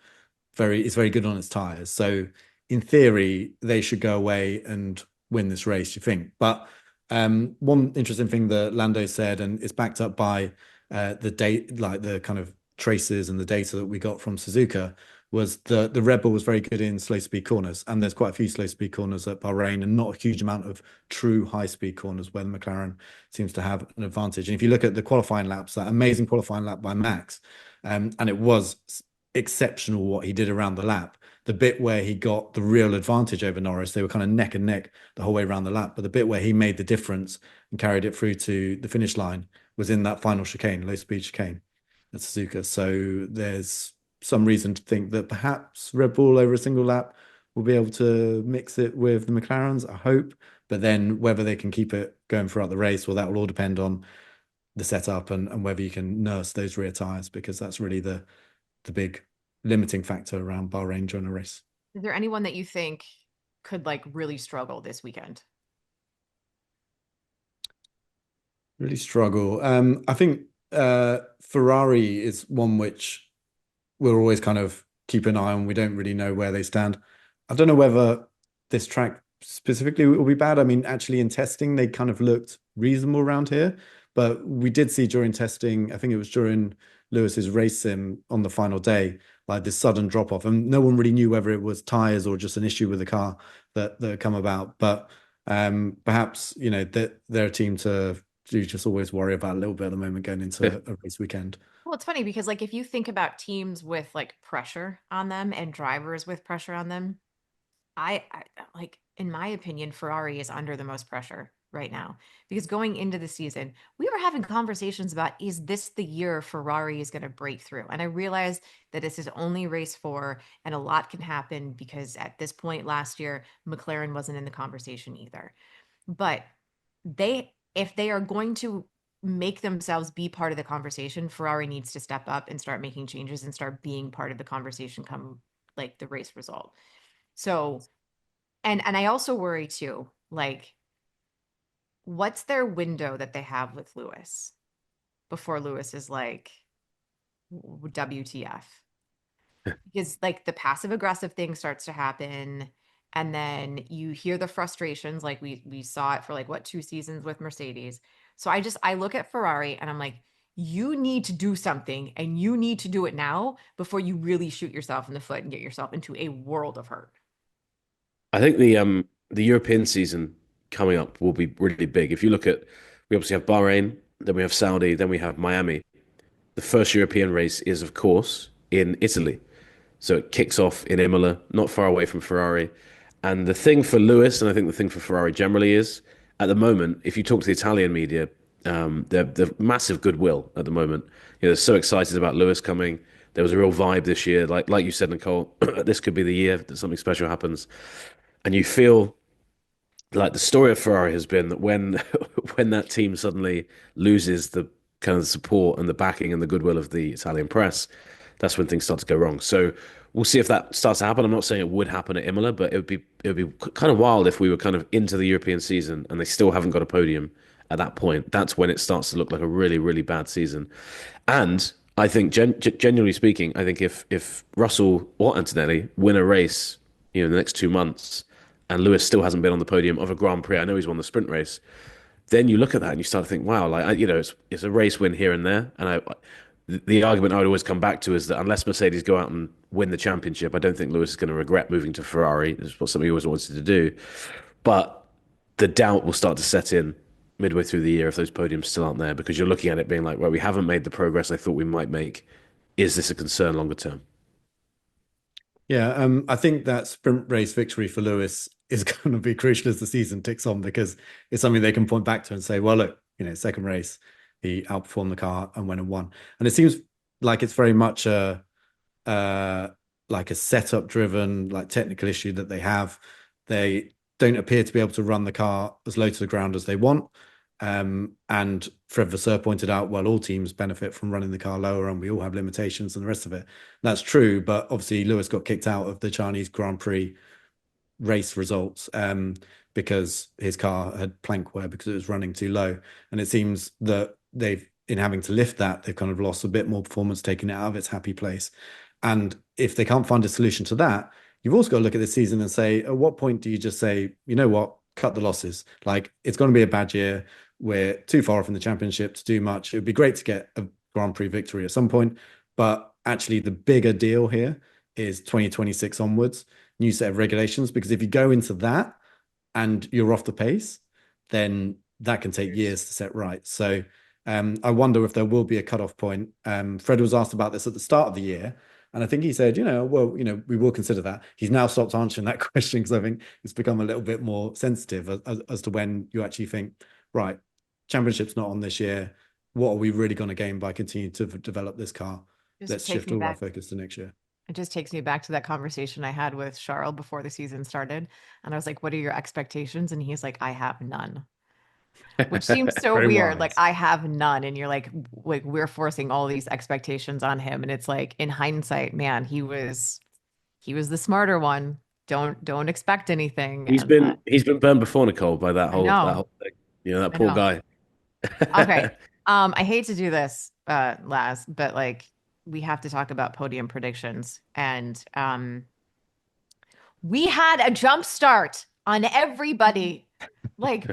very good on its tires. So in theory, they should go away and win this race, you think. But one interesting thing that Lando said, and it's backed up by the date, like the kind of traces and the data that we got from Suzuka, was the Red Bull was very good in slow speed corners, and there's quite a few slow speed corners at Bahrain, and not a huge amount of true high speed corners where the McLaren seems to have an advantage. And if you look at the qualifying laps, that amazing qualifying lap by Max, and it was exceptional what he did around the lap. The bit where he got the real advantage over Norris, they were kind of neck and neck the whole way around the lap. But the bit where he made the difference and carried it through to the finish line was in that final chicane, low speed chicane at Suzuka. So there's some reason to think that perhaps Red Bull over a single lap will be able to mix it with the McLarens, I hope. But then whether they can keep it going throughout the race, well, that will all depend on the setup and whether you can nurse those rear tires, because that's really the big limiting factor around Bahrain during a race. Is there anyone that you think could like really struggle this weekend? Really struggle. I think Ferrari is one which we'll always kind of keep an eye on. We don't really know where they stand. I don't know whether this track specifically will be bad. I mean, actually in testing, they kind of looked reasonable around here, but we did see during testing, I think it was during Lewis's race sim on the final day, like this sudden drop off, and no one really knew whether it was tires or just an issue with the car that come about. But perhaps that they're a team to do just always worry about a little bit at the moment going into a race weekend. Well, it's funny because like if you think about teams with like pressure on them and drivers with pressure on them, I like in my opinion, Ferrari is under the most pressure right now because going into the season, we were having conversations about is this the year Ferrari is going to break through? And I realized that this is only race 4 and a lot can happen because at this point last year, McLaren wasn't in the conversation either. But if they are going to make themselves be part of the conversation, Ferrari needs to step up and start making changes and start being part of the conversation come like the race result. So, and I also worry too, like what's their window that they have with Lewis before Lewis is like WTF? Because like the passive aggressive thing starts to happen and then you hear the frustrations like we saw it for like what 2 seasons with Mercedes. So I look at Ferrari and I'm like you need to do something and you need to do it now before you really shoot yourself in the foot and get yourself into a world of hurt. I think the European season coming up will be really big. If you look at, we obviously have Bahrain, then we have Saudi, then we have Miami. The first European race is, of course, in Italy. So it kicks off in Imola, not far away from Ferrari. And the thing for Lewis, and I think the thing for Ferrari generally is, at the moment, if you talk to the Italian media, they're massive goodwill at the moment. You know, they're so excited about Lewis coming. There was a real vibe this year, like you said, Nicole. This could be the year that something special happens, and you feel like the story of Ferrari has been that when when that team suddenly loses the kind of support and the backing and the goodwill of the Italian press, that's when things start to go wrong. So we'll see if that starts to happen. I'm not saying it would happen at Imola, but it would be kind of wild if we were kind of into the European season and they still haven't got a podium at that point. That's when it starts to look like a really, really bad season. And I think, genuinely speaking, I think if Russell or Antonelli win a race, in the next 2 months, and Lewis still hasn't been on the podium of a Grand Prix, I know he's won the sprint race. Then you look at that and you start to think, wow, like it's a race win here and there. And the argument I would always come back to is that unless Mercedes go out and win the championship, I don't think Lewis is going to regret moving to Ferrari. It's what something he always wanted to do. But the doubt will start to set in midway through the year if those podiums still aren't there, because you're looking at it being like, well, we haven't made the progress I thought we might make. Is this a concern longer term? Yeah, I think that sprint race victory for Lewis is going to be crucial as the season ticks on, because it's something they can point back to and say, well, look, second race, he outperformed the car and went and won. And it seems like it's very much like a setup driven, like technical issue that they have. They don't appear to be able to run the car as low to the ground as they want. And Fred Vasseur pointed out, well, all teams benefit from running the car lower and we all have limitations and the rest of it. That's true, but obviously Lewis got kicked out of the Chinese Grand Prix race results because his car had plank wear because it was running too low. And it seems that in having to lift that, they've kind of lost a bit more performance, taking it out of its happy place. And if they can't find a solution to that, you've also got to look at this season and say, at what point do you just say, you know what, cut the losses? Like, it's going to be a bad year. We're too far off in the championship to do much. It would be great to get a Grand Prix victory at some point, but actually the bigger deal here is 2026 onwards, new set of regulations, because if you go into that and you're off the pace, then that can take years to set right. So I wonder if there will be a cutoff point. Fred was asked about this at the start of the year, and I think he said, we will consider that. He's now stopped answering that question because I think it's become a little bit more sensitive as to when you actually think, right, championship's not on this year. What are we really going to gain by continuing to develop this car? Let's shift all our focus to next year. It just takes me back to that conversation I had with Charles before the season started. And I was like, what are your expectations? And he's like, I have none. Which seems so weird. Wise. Like, I have none. And you're like, we're forcing all these expectations on him. And it's like, in hindsight, man, he was the smarter one. Don't expect anything. He's been burned before, Nicole, by that whole thing. That poor guy. Okay. I hate to do this last, but like, we have to talk about podium predictions. And we had a jump start on everybody. Like,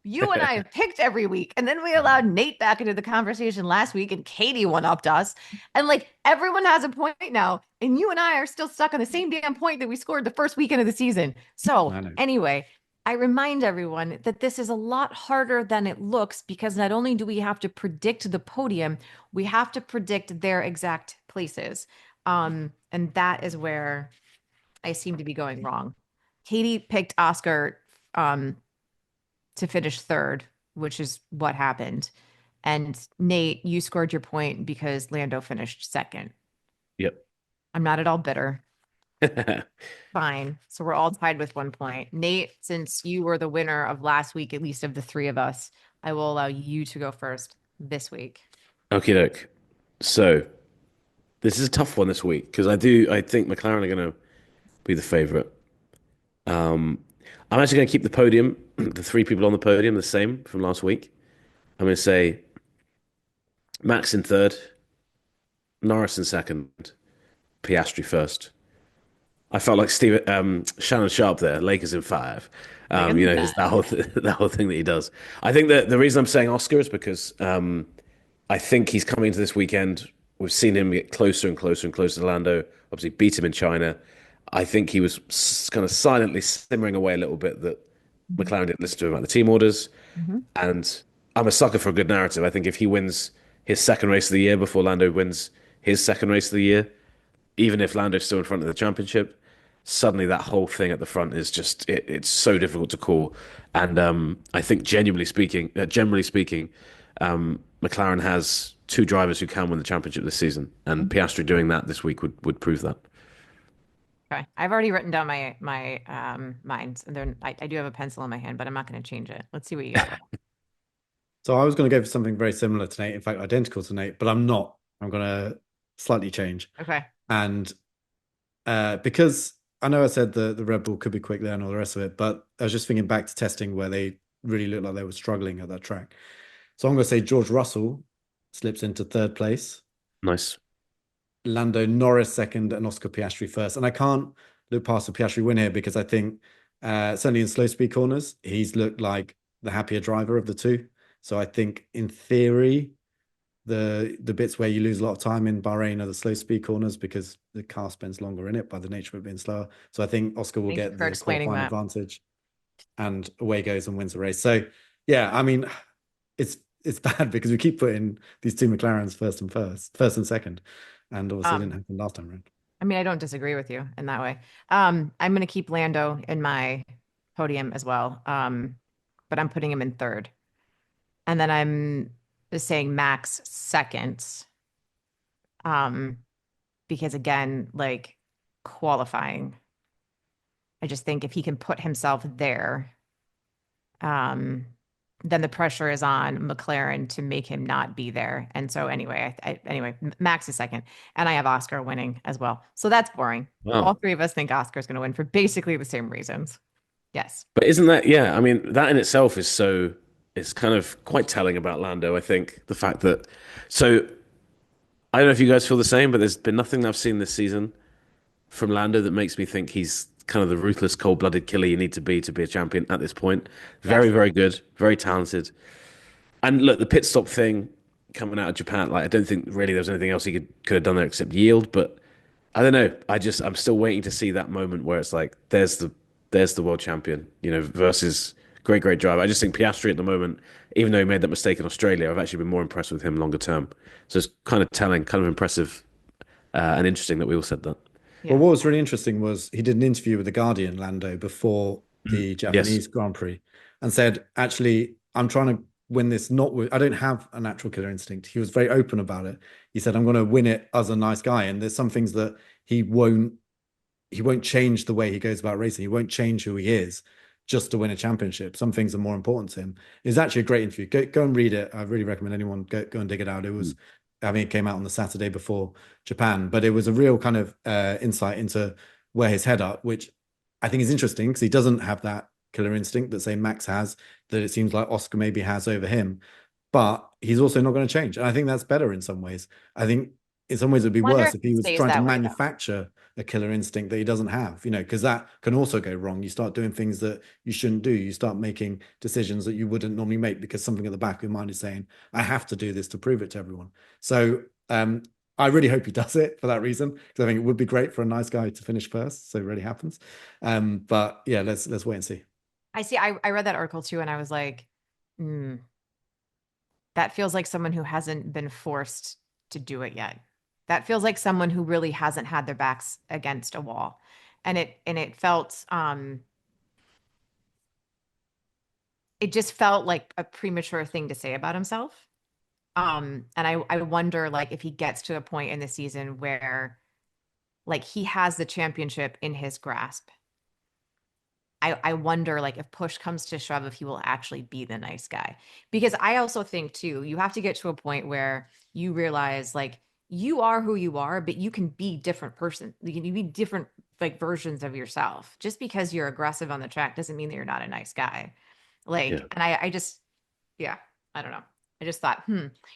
you and I have picked every week. And then we allowed Nate back into the conversation last week, and Katie one-upped us. And like, everyone has a point now. And you and I are still stuck on the same damn point that we scored the first weekend of the season. So anyway, I remind everyone that this is a lot harder than it looks, because not only do we have to predict the podium, we have to predict their exact places. And that is where I seem to be going wrong. Katie picked Oscar to finish third, which is what happened. And Nate, you scored your point because Lando finished second. Yep. I'm not at all bitter. Fine. So we're all tied with 1 point. Nate, since you were the winner of last week, at least of the three of us, I will allow you to go first this week. Okay, look. So this is a tough one this week because I think McLaren are going to be the favorite. I'm actually going to keep the podium, the three people on the podium, the same from last week. I'm going to say Max in third, Norris in second, Piastri first. I felt like Shannon Sharp there, Lakers in five. That whole thing that he does. I think that the reason I'm saying Oscar is because I think he's coming into this weekend. We've seen him get closer and closer and closer to Lando. Obviously, beat him in China. I think he was kind of silently simmering away a little bit that Mhm. McLaren didn't listen to him about the team orders. Mhm. And I'm a sucker for a good narrative. I think if he wins his second race of the year before Lando wins his second race of the year, even if Lando's still in front of the championship, suddenly that whole thing at the front is just it's so difficult to call. And I think generally speaking, McLaren has two drivers who can win the championship this season, and Mhm. Piastri doing that this week would prove that. Okay. I've already written down my minds, and then I do have a pencil in my hand, but I'm not going to change it. Let's see what you got. So I was going to go for something very similar to Nate, in fact, identical to Nate, but I'm not. I'm going to slightly change. Okay. And because I know I said the Red Bull could be quick there and all the rest of it, but I was just thinking back to testing where they really looked like they were struggling at that track. So I'm going to say George Russell slips into third place, Nice. Lando Norris second, and Oscar Piastri first. And I can't look past the Piastri win here because I think certainly in slow speed corners, he's looked like the happier driver of the two. So I think in theory, the bits where you lose a lot of time in Bahrain are the slow speed corners because the car spends longer in it by the nature of it being slower. So I think Oscar will Thank you get for the explaining qualifying that. advantage and away goes and wins the race. So yeah, I mean, it's bad because we keep putting these two McLarens first and second, and obviously it didn't Um, happen last time around. I mean, I don't disagree with you in that way. I'm going to keep Lando in my podium as well. But I'm putting him in third. And then I'm saying Max second. Um, because again, like qualifying, I just think if he can put himself there, um, then the pressure is on McLaren to make him not be there. And so anyway, anyway, Max is second, and I have Oscar winning as well. So that's boring. All Wow. three of us think Oscar's going to win for basically the same reasons. Yes. But isn't that, yeah, I mean, that in itself is so, it's kind of quite telling about Lando, I think. The fact that, so I don't know if you guys feel the same, but there's been nothing I've seen this season from Lando that makes me think he's kind of the ruthless, cold-blooded killer you need to be a champion at this point. Very, Yes. very good, very talented. And look, the pit stop thing coming out of Japan, like I don't think really there was anything else he could have done there except yield. But I don't know. I'm still waiting to see that moment where it's like there's the world champion, versus great driver. I just think Piastri at the moment, even though he made that mistake in Australia, I've actually been more impressed with him longer term. So it's kind of telling, kind of impressive, and interesting that we all said that. Well, Yeah. what was really interesting was he did an interview with the Guardian, Lando, before the Yes. Japanese Grand Prix, and said, "Actually, I'm trying to win this. Not with, I don't have a natural killer instinct." He was very open about it. He said, "I'm going to win it as a nice guy." And there's some things that he won't he won't change the way he goes about racing. He won't change who he is just to win a championship. Some things are more important to him. It's actually a great interview. Go and read it. I really recommend anyone go and dig it out. It was, I mean, it came out on the Saturday before Japan, but it was a real kind of insight into where his head up, which I think is interesting because he doesn't have that killer instinct that say Max has, that it seems like Oscar maybe has over him. But he's also not going to change. And I think that's better in some ways. I think in some ways it'd be Wonder worse if if it he was stays trying to that way though. manufacture a killer instinct that he doesn't have, because that can also go wrong. You start doing things that you shouldn't do. You start making decisions that you wouldn't normally make because something at the back of your mind is saying, I have to do this to prove it to everyone. So I really hope he does it for that reason, because I think it would be great for a nice guy to finish first. So it really happens. But yeah, let's wait and see. I see. I read that article too, and I was like, hmm, that feels like someone who hasn't been forced to do it yet. That feels like someone who really hasn't had their backs against a wall. And it felt it just felt like a premature thing to say about himself. And I wonder like if he gets to a point in the season where like he has the championship in his grasp. I wonder like if push comes to shove if he will actually be the nice guy. Because I also think too, you have to get to a point where you realize like you are who you are, but you can be different person. You can be different like versions of yourself. Just because you're aggressive on the track doesn't mean that you're not a nice guy. Yeah. Like, and I just, yeah, I don't know. I just thought,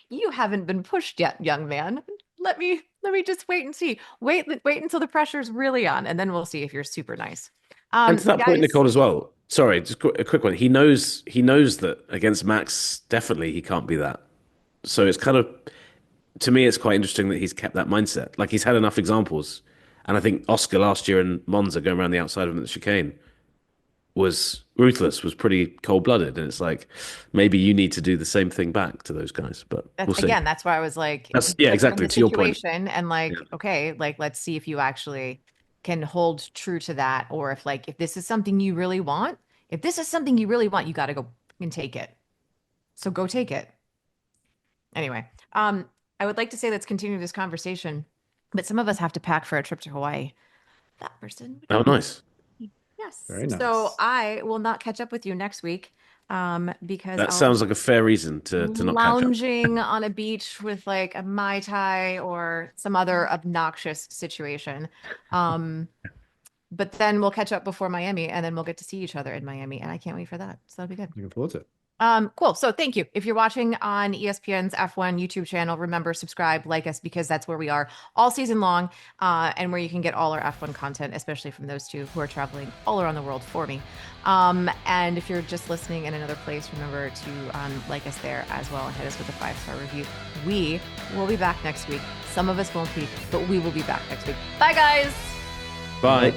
you haven't been pushed yet, young man. Let me just wait and see. Wait until the pressure's really on, and then we'll see if you're super nice. And to that point, Guys, Nicole, as well. Sorry, just a quick one. He knows that against Max, definitely he can't be that. So it's kind of, to me, it's quite interesting that he's kept that mindset. Like he's had enough examples. And I think Oscar last year in Monza going around the outside of him at the chicane was ruthless, was pretty cold-blooded. And it's like, maybe you need to do the same thing back to those guys, but we'll see. Again, that's why I was like, Yeah, exactly. To your point. And like, Yeah. okay, like let's see if you actually can hold true to that, or if this is something you really want, you got to go and take it. So go take it. Anyway, I would like to say let's continue this conversation, but some of us have to pack for a trip to Hawaii. That person. Oh, nice. Yes. Very nice. So I will not catch up with you next week because That sounds like a fair reason to not catch up. lounging on a beach with like a Mai Tai or some other obnoxious situation. But then we'll catch up before Miami, and then we'll get to see each other in Miami, and I can't wait for that. So that'll be good. Looking forward to it. Cool. So thank you. If you're watching on ESPN's F1 YouTube channel, remember, subscribe, like us, because that's where we are all season long, and where you can get all our F1 content, especially from those two who are traveling all around the world for me. And if you're just listening in another place, remember to like us there as well and hit us with a 5-star review. We will be back next week. Some of us won't be, but we will be back next week. Bye, guys. Bye.